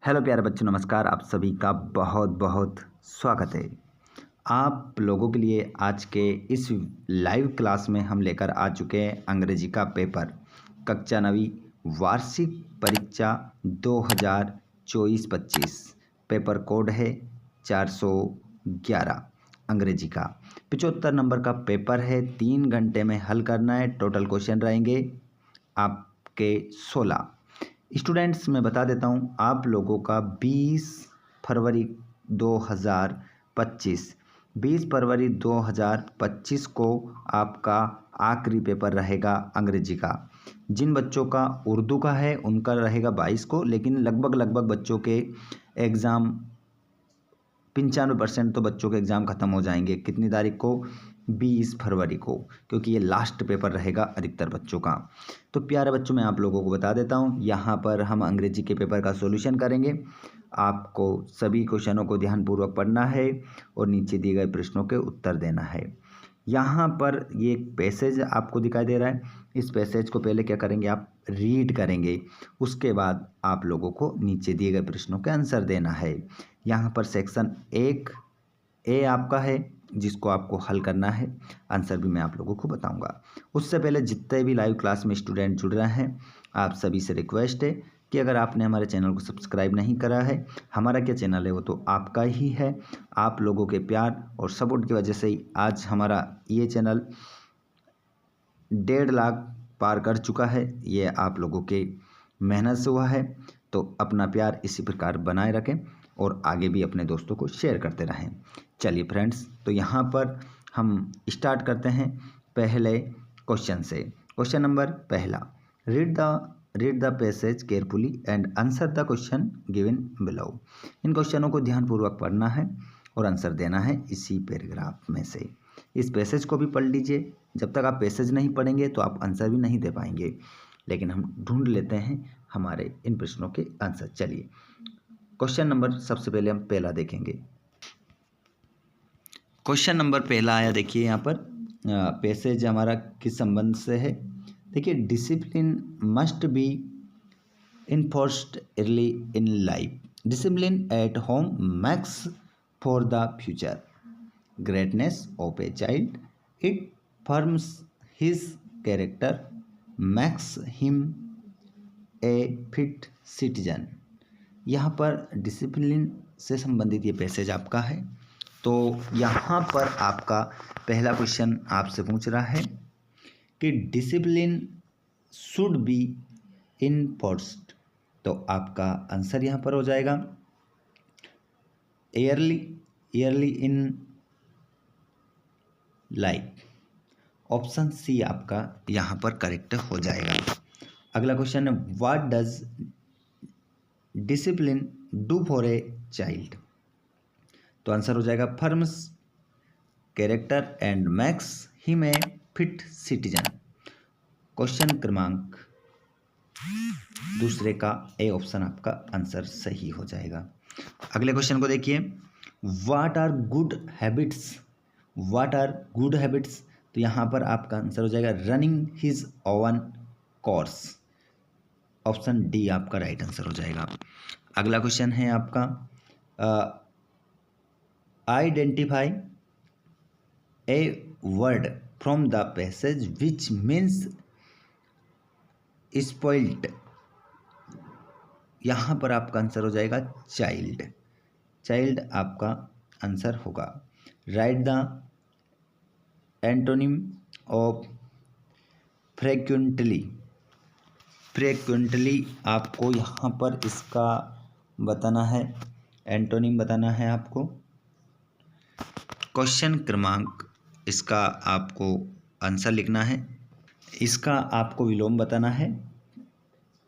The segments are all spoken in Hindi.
हेलो प्यारे बच्चों, नमस्कार। आप सभी का बहुत बहुत स्वागत है। आप लोगों के लिए आज के इस लाइव क्लास में हम लेकर आ चुके हैं अंग्रेजी का पेपर कक्षा 9वीं वार्षिक परीक्षा 2024-25। पेपर कोड है 411। अंग्रेजी का 75 नंबर का पेपर है। 3 घंटे में हल करना है। टोटल क्वेश्चन रहेंगे आपके 16। स्टूडेंट्स, मैं बता देता हूँ आप लोगों का 20 फरवरी 2025 20 फरवरी 2025 को आपका आखिरी पेपर रहेगा अंग्रेजी का। जिन बच्चों का उर्दू का है उनका रहेगा 22 को, लेकिन लगभग बच्चों के एग्ज़ाम 95% तो बच्चों के एग्ज़ाम ख़त्म हो जाएंगे। कितनी तारीख को? 20 फरवरी को, क्योंकि ये लास्ट पेपर रहेगा अधिकतर बच्चों का। तो प्यारे बच्चों, मैं आप लोगों को बता देता हूँ, यहाँ पर हम अंग्रेजी के पेपर का सॉल्यूशन करेंगे। आपको सभी क्वेश्चनों को ध्यानपूर्वक पढ़ना है और नीचे दिए गए प्रश्नों के उत्तर देना है। यहाँ पर ये एक पैसेज आपको दिखाई दे रहा है। इस पैसेज को पहले क्या करेंगे, आप रीड करेंगे। उसके बाद आप लोगों को नीचे दिए गए प्रश्नों के आंसर देना है। यहाँ पर सेक्शन 1A आपका है, जिसको आपको हल करना है। आंसर भी मैं आप लोगों को बताऊंगा। उससे पहले जितने भी लाइव क्लास में स्टूडेंट जुड़ रहे हैं, आप सभी से रिक्वेस्ट है कि अगर आपने हमारे चैनल को सब्सक्राइब नहीं करा है, हमारा क्या चैनल है वो तो आपका ही है। आप लोगों के प्यार और सपोर्ट की वजह से ही आज हमारा ये चैनल 1.5 लाख पार कर चुका है। ये आप लोगों के मेहनत से हुआ है। तो अपना प्यार इसी प्रकार बनाए रखें और आगे भी अपने दोस्तों को शेयर करते रहें। चलिए फ्रेंड्स, तो यहाँ पर हम स्टार्ट करते हैं पहले क्वेश्चन से। क्वेश्चन नंबर पहला, read the passage carefully and answer the question given below. इन क्वेश्चनों को ध्यानपूर्वक पढ़ना है और आंसर देना है इसी पैराग्राफ में से। इस पैसेज को भी पढ़ लीजिए। जब तक आप पैसेज नहीं पढ़ेंगे तो आप आंसर भी नहीं दे पाएंगे। लेकिन हम ढूंढ लेते हैं हमारे इन प्रश्नों के आंसर। चलिए, क्वेश्चन नंबर सबसे पहले हम पहला देखेंगे। क्वेश्चन नंबर पहला आया, देखिए यहाँ पर पैसेज हमारा किस संबंध से है। देखिए, discipline must be enforced early in life. Discipline at home max for the future greatness of a child. It forms his character, makes him a fit citizen. यहाँ पर डिसिप्लिन से संबंधित ये पैसेज आपका है। तो यहाँ पर आपका पहला क्वेश्चन आपसे पूछ रहा है कि डिसिप्लिन शुड बी इन्फोर्स्ड। तो आपका आंसर यहाँ पर हो जाएगा early in life. Option C आपका यहाँ पर करेक्ट हो जाएगा। अगला क्वेश्चन है, what does discipline do for a child. तो आंसर हो जाएगा forms character and makes him a fit citizen. Question क्रमांक दूसरे का ए ऑप्शन आपका आंसर सही हो जाएगा। अगले क्वेश्चन को देखिए, what are good habits. What are good habits. तो यहाँ पर आपका आंसर हो जाएगा running his own course. Option D आपका राइट आंसर हो जाएगा। अगला क्वेश्चन है आपका, identify a word from the passage which means spoiled. यहाँ पर आपका आंसर हो जाएगा चाइल्ड। चाइल्ड आपका आंसर होगा। Write the antonym of frequently. Frequently आपको यहाँ पर इसका बताना है, एंटोनिम बताना है आपको। क्वेश्चन क्रमांक इसका आपको आंसर लिखना है। इसका आपको विलोम बताना है।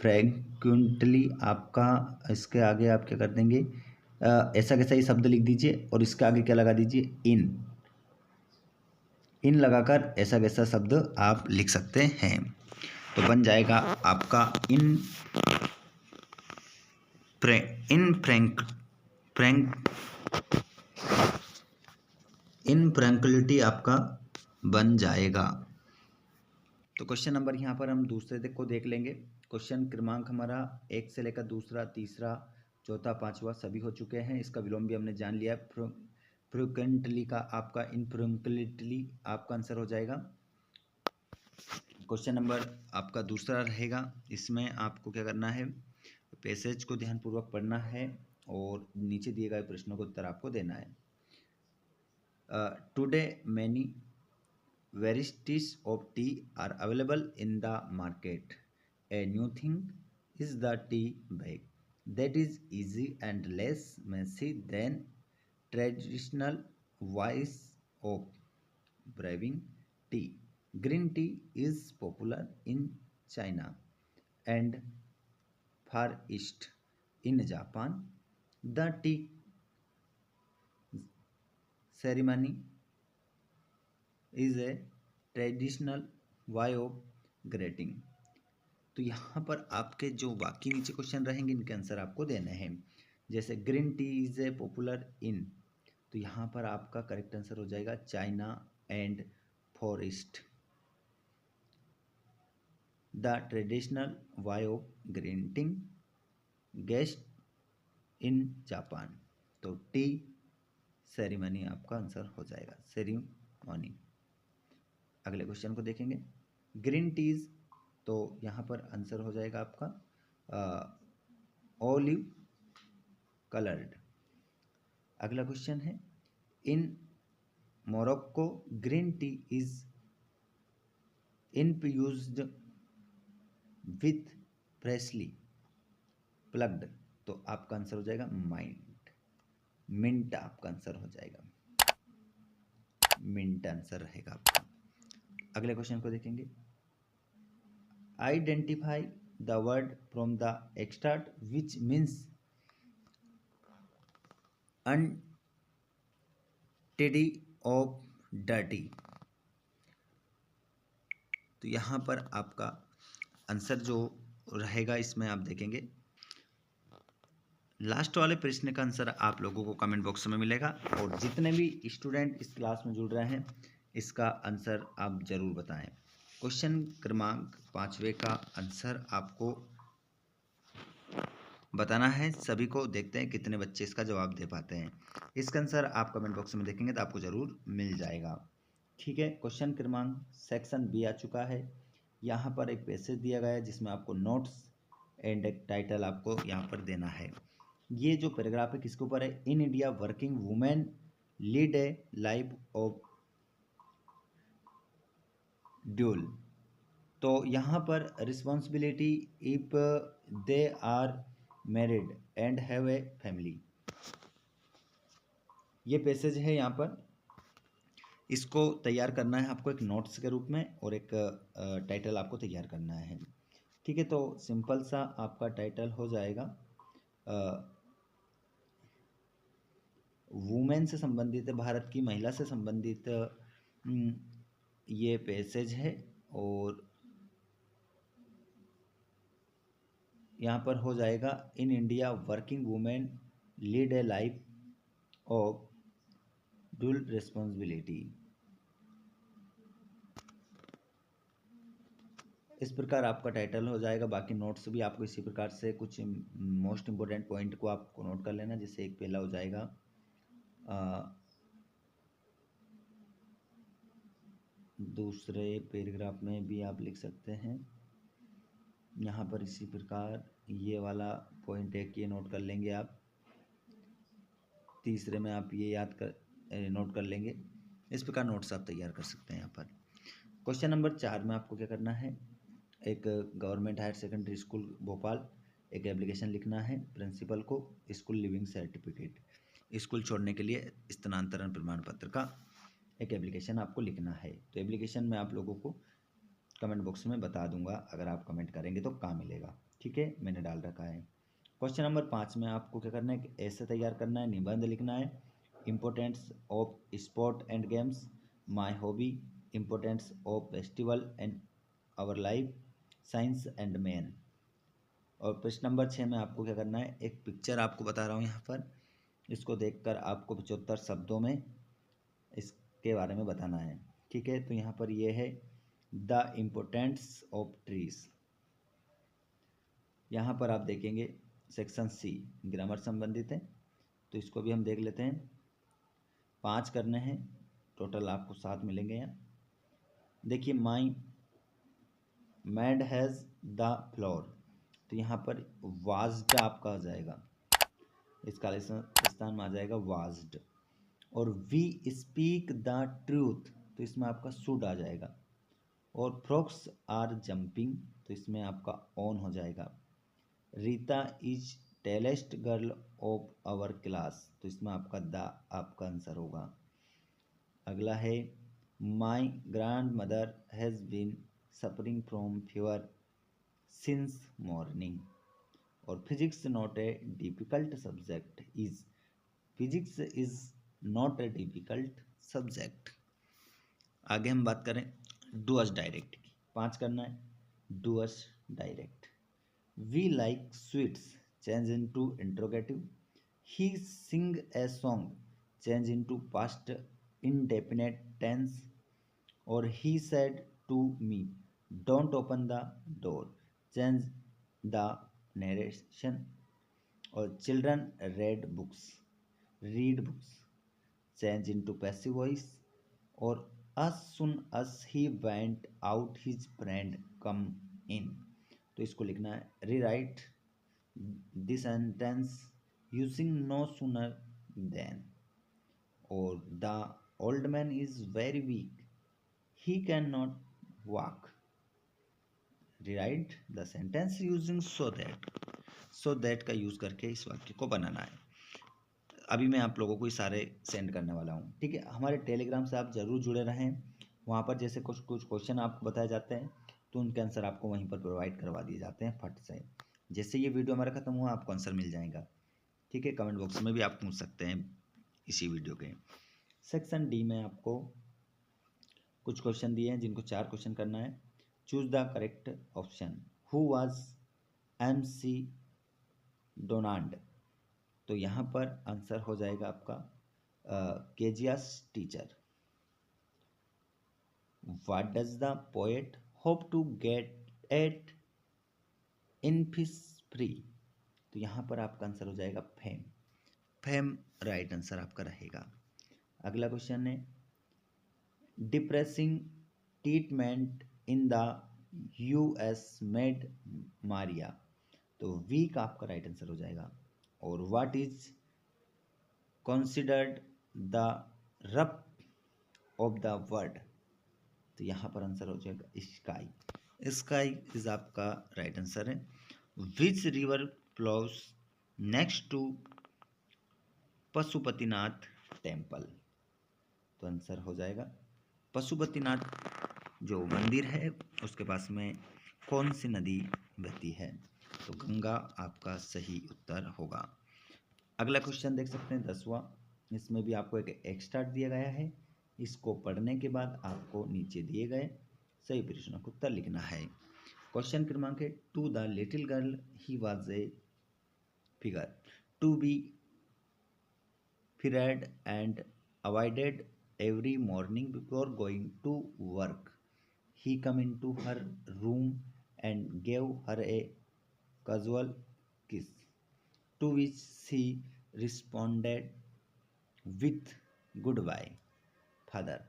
फ्रेक्वेंटली आपका, इसके आगे आप क्या कर देंगे, ऐसा कैसा ही शब्द लिख दीजिए और इसके आगे क्या लगा दीजिए, इन लगाकर ऐसा कैसा शब्द आप लिख सकते हैं। तो बन जाएगा आपका इनफ्रैंक्लिटी आपका बन जाएगा। तो क्वेश्चन नंबर यहाँ पर हम दूसरे को देख लेंगे। क्वेश्चन क्रमांक हमारा 1 से लेकर दूसरा, तीसरा चौथा पांचवा सभी हो चुके हैं। इसका विलोम भी हमने जान लिया। फ्रिक्वेंटली का आपका इनफ्रिक्वेंटली आपका आंसर हो जाएगा। क्वेश्चन नंबर आपका दूसरा रहेगा। इसमें आपको क्या करना है, पैसेज को ध्यानपूर्वक पढ़ना है और नीचे दिए गए प्रश्नों का उत्तर आपको देना है। Today many varieties of tea are available in the market. A new thing is the tea bag that is easy and less messy than traditional ways of brewing tea. Green tea is popular in China and Far East. In Japan, the tea ceremony is a traditional way of greeting। तो यहाँ पर आपके जो बाकी नीचे क्वेश्चन रहेंगे इनके आंसर आपको देने हैं। जैसे green tea is a popular in, तो यहाँ पर आपका करेक्ट आंसर हो जाएगा China and forest. The traditional way of greeting guest in Japan, तो टी सेरेमनी आपका आंसर हो जाएगा, सेरेमनी। अगले क्वेश्चन को देखेंगे। ग्रीन टीज, तो यहाँ पर आंसर हो जाएगा आपका ऑलिव कलर्ड। अगला क्वेश्चन है, in Morocco green tea is infused with freshly plucked, तो आपका आंसर हो जाएगा मिंट आपका आंसर हो जाएगा, मिंट आंसर रहेगा आपका। अगले क्वेश्चन को देखेंगे। Identify the word from the extract which means untidy of dirty, तो यहाँ पर आपका आंसर जो रहेगा इसमें आप देखेंगे लास्ट वाले प्रश्न का आंसर आप लोगों को कमेंट बॉक्स में मिलेगा, और जितने भी स्टूडेंट इस क्लास में जुड़ रहे हैं इसका आंसर आप जरूर बताएं। क्वेश्चन क्रमांक 5वें का आंसर आपको बताना है सभी को। देखते हैं कितने बच्चे इसका जवाब दे पाते हैं। इसका आंसर आप कमेंट बॉक्स में देखेंगे तो आपको ज़रूर मिल जाएगा। ठीक है, क्वेश्चन क्रमांक सेक्शन बी आ चुका है। यहाँ पर एक पैसेज दिया गया है जिसमें आपको नोट्स एंड एक टाइटल आपको यहाँ पर देना है। ये जो पैराग्राफ है किसके ऊपर है, in India working women lead a life of dual, तो यहाँ पर responsibility if they are married and have a family, ये पैसेज है। यहाँ पर इसको तैयार करना है आपको एक नोट्स के रूप में, और एक टाइटल आपको तैयार करना है। ठीक है, तो सिंपल सा आपका टाइटल हो जाएगा वुमेन से संबंधित, भारत की महिला से संबंधित ये पैसेज है, और यहाँ पर हो जाएगा इन India working women lead a life of dual responsibility. इस प्रकार आपका टाइटल हो जाएगा। बाकी नोट्स भी आपको इसी प्रकार से कुछ मोस्ट इम्पोर्टेंट पॉइंट को आपको नोट कर लेना, जिससे एक पहला हो जाएगा दूसरे पैराग्राफ में भी आप लिख सकते हैं। यहाँ पर इसी प्रकार ये वाला पॉइंट है कि ये नोट कर लेंगे आप। तीसरे में आप ये नोट कर लेंगे। इस प्रकार नोट्स आप तैयार कर सकते हैं। यहाँ पर क्वेश्चन नंबर 4 में आपको क्या करना है, एक government higher secondary school Bhopal एक एप्लीकेशन लिखना है प्रिंसिपल को स्कूल लिविंग सर्टिफिकेट, स्कूल छोड़ने के लिए स्थानांतरण प्रमाण पत्र का एक एप्लीकेशन आपको लिखना है। तो एप्लीकेशन में आप लोगों को कमेंट बॉक्स में बता दूंगा, अगर आप कमेंट करेंगे तो काम मिलेगा। ठीक है, मैंने डाल रखा है। क्वेश्चन नंबर 5 में आपको क्या करना है, ऐसे तैयार करना है, निबंध लिखना है। Importance of sport and games, my hobby, importance of festival and our life, science and man. और प्रश्न नंबर 6 में आपको क्या करना है, एक पिक्चर आपको बता रहा हूँ यहाँ पर, इसको देखकर आपको 75 शब्दों में इसके बारे में बताना है। ठीक है, तो यहाँ पर ये है द इम्पोर्टेंस ऑफ ट्रीज। यहाँ पर आप देखेंगे सेक्शन सी ग्रामर संबंधित है, तो इसको भी हम देख लेते हैं। 5 करने हैं, टोटल आपको 7 मिलेंगे यहाँ। देखिए माई मैड हैज़ द फ्लोर, तो यहाँ पर वाज्ड आपका आ जाएगा, इसका स्थान में आ जाएगा वाज्ड। और वी स्पीक द ट्रूथ, तो इसमें आपका शुड आ जाएगा। और फ्रॉक्स आर जंपिंग, तो इसमें आपका ऑन हो जाएगा। Rita is tallest girl of our class, तो इसमें आपका द आपका आंसर होगा। अगला है my grandmother has been suffering from fever since morning. और physics not a difficult subject is, physics is not a difficult subject. आगे हम बात करें डू अस डायरेक्ट की, 5 करना है। Do as direct, we like sweets, change into interrogative. He sing a song, change into past indefinite tense. और he said to me don't open the door, change the narration. और children read books, change into passive voice. और as soon as he went out his friend come in, तो इसको लिखना है rewrite the sentence using no sooner than। और the old man is very weak, he cannot walk, rewrite the sentence using so that का यूज करके इस वाक्य को बनाना है। अभी मैं आप लोगों को ये सारे सेंड करने वाला हूँ, ठीक है। हमारे टेलीग्राम से आप ज़रूर जुड़े रहें, वहाँ पर जैसे कुछ क्वेश्चन आपको बताए जाते हैं तो उनके आंसर आपको वहीं पर प्रोवाइड करवा दिए जाते हैं फट से। जैसे ये वीडियो हमारा खत्म हुआ आपको आंसर मिल जाएगा, ठीक है। कमेंट बॉक्स में भी आप पूछ सकते हैं इसी वीडियो के। सेक्शन डी में आपको कुछ क्वेश्चन दिए हैं जिनको 4 क्वेश्चन करना है। Choose the correct option. Who was MC Donald, तो यहाँ पर आंसर हो जाएगा आपका केजियास teacher. What does the poet hope to get at in fish free, तो यहाँ पर आपका आंसर हो जाएगा फेम राइट आंसर आपका रहेगा। अगला क्वेश्चन है depressing treatment in the US made Maria, तो वीक आपका राइट आंसर हो जाएगा। और what is considered the rub of the word, तो यहाँ पर आंसर हो जाएगा स्काई इज आपका राइट आंसर है। Which river flows next to Pashupatinath temple, तो आंसर हो जाएगा पशुपतिनाथ जो मंदिर है उसके पास में कौन सी नदी बहती है, तो गंगा आपका सही उत्तर होगा। अगला क्वेश्चन देख सकते हैं 10वां, इसमें भी आपको एक एक्स्ट्रा दिया गया है। इसको पढ़ने के बाद आपको नीचे दिए गए सही प्रश्नों का उत्तर लिखना है। क्वेश्चन क्रमांक है to the little girl he was a figure to be feared and avoided every morning before going to work. He came into her room and gave her a casual kiss, to which she responded with goodbye, father.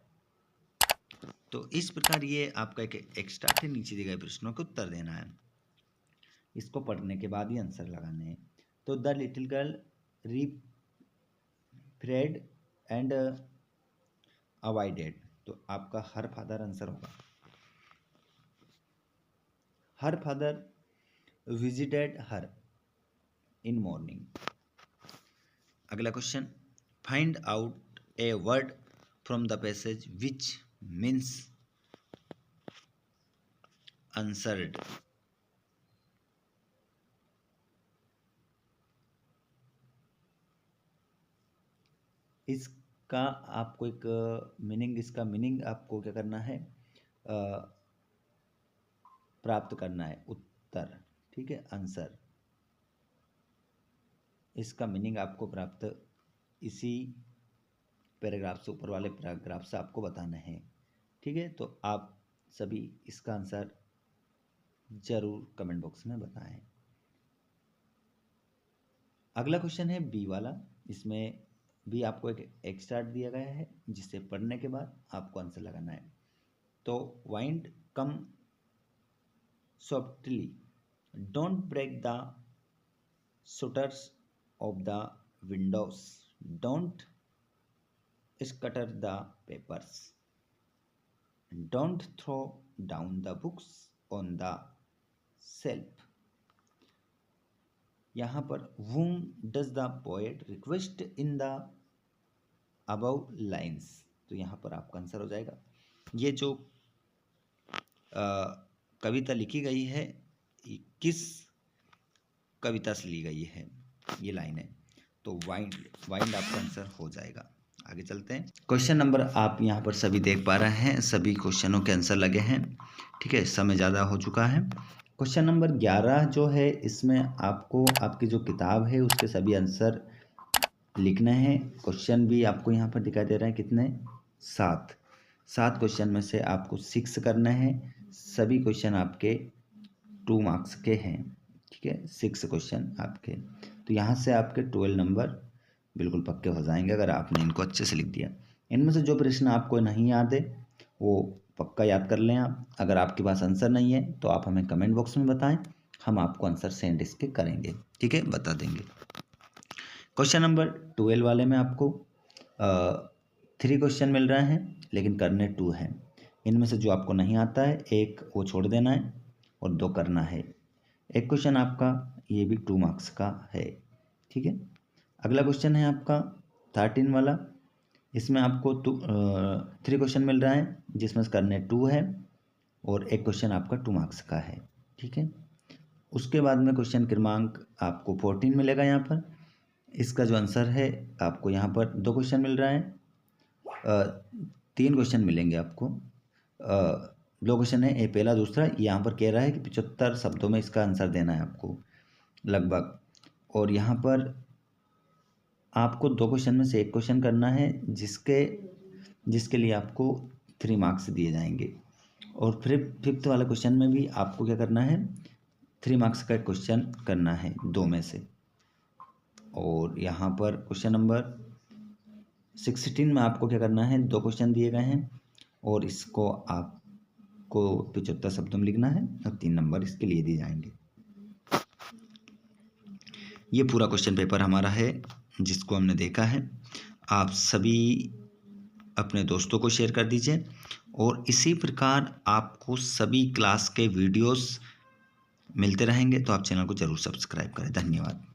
तो इस प्रकार ये आपका एक एक्स्ट्रा थे नीचे दिए गए प्रश्नों का उत्तर देना है। इसको पढ़ने के बाद ही आंसर लगाने हैं। तो the little girl fret and avoided, तो आपका हर फादर आंसर होगा। Her father visited her in morning. अगला question find out a word from the passage which means answered, इसका आपको एक मीनिंग, इसका मीनिंग आपको क्या करना है प्राप्त करना है उत्तर, ठीक है आंसर। इसका मीनिंग आपको प्राप्त इसी पैराग्राफ से ऊपर वाले पैराग्राफ से आपको बताना है, ठीक है। तो आप सभी इसका आंसर जरूर कमेंट बॉक्स में बताएं। अगला क्वेश्चन है बी वाला। इसमें भी आपको एक एक्स्ट्रा दिया गया है जिसे पढ़ने के बाद आपको आंसर लगाना है। तो wind come softly, don't break the shutters of the windows, don't scatter the papers, don't throw down the books on the shelf। यहाँ पर whom does the poet request in the above lines, तो यहाँ पर आपका आंसर हो जाएगा। ये जो कविता लिखी गई है किस कविता से ली गई है, ये लाइन है, तो वाइंड आपका आंसर हो जाएगा। आगे चलते हैं। क्वेश्चन नंबर आप यहाँ पर सभी देख पा रहे हैं, सभी क्वेश्चनों के आंसर लगे हैं। ठीक है, समय ज़्यादा हो चुका है। क्वेश्चन नंबर 11 जो है, इसमें आपको आपकी जो किताब है उसके सभी आंसर लिखने हैं। क्वेश्चन भी आपको यहाँ पर दिखाई दे रहे हैं, कितने, 7 क्वेश्चन में से आपको 6 करने हैं। सभी क्वेश्चन आपके 2 मार्क्स के हैं। ठीक है, 6 क्वेश्चन आपके, तो यहाँ से आपके 12 नंबर बिल्कुल पक्के हो जाएंगे अगर आपने इनको अच्छे से लिख दिया। इनमें से जो प्रश्न आपको नहीं याद है वो पक्का याद कर लें आप। अगर आपके पास आंसर नहीं है तो आप हमें कमेंट बॉक्स में बताएं, हम आपको आंसर सेंड इसके करेंगे। ठीक है, बता देंगे। क्वेश्चन नंबर 12 वाले में आपको 3 क्वेश्चन मिल रहे हैं, लेकिन करने 2 हैं। इनमें से जो आपको नहीं आता है, एक वो छोड़ देना है और 2 करना है। एक क्वेश्चन आपका ये भी 2 मार्क्स का है। ठीक है, अगला क्वेश्चन है आपका 13 वाला। इसमें आपको 3 क्वेश्चन मिल रहा है, जिसमें से करने 2 है और एक क्वेश्चन आपका 2 मार्क्स का है। ठीक है, उसके बाद में क्वेश्चन क्रमांक आपको 14 मिलेगा। यहाँ पर इसका जो आंसर है, आपको यहाँ पर 2 क्वेश्चन मिल रहा है, 3 क्वेश्चन मिलेंगे आपको। 2 क्वेश्चन है, पहला दूसरा। यहाँ पर कह रहा है कि 75 शब्दों में इसका आंसर देना है आपको लगभग, और यहाँ पर आपको 2 क्वेश्चन में से एक क्वेश्चन करना है, जिसके लिए आपको 3 मार्क्स दिए जाएंगे। और फिर 5th वाले क्वेश्चन में भी आपको क्या करना है, 3 मार्क्स का क्वेश्चन करना है 2 में से। और यहाँ पर क्वेश्चन नंबर 16 में आपको क्या करना है, 2 क्वेश्चन दिए गए हैं और इसको आपको 75 शब्दों में लिखना है और 3 नंबर इसके लिए दिए जाएंगे। ये पूरा क्वेश्चन पेपर हमारा है जिसको हमने देखा है। आप सभी अपने दोस्तों को शेयर कर दीजिए, और इसी प्रकार आपको सभी क्लास के वीडियोस मिलते रहेंगे, तो आप चैनल को ज़रूर सब्सक्राइब करें। धन्यवाद।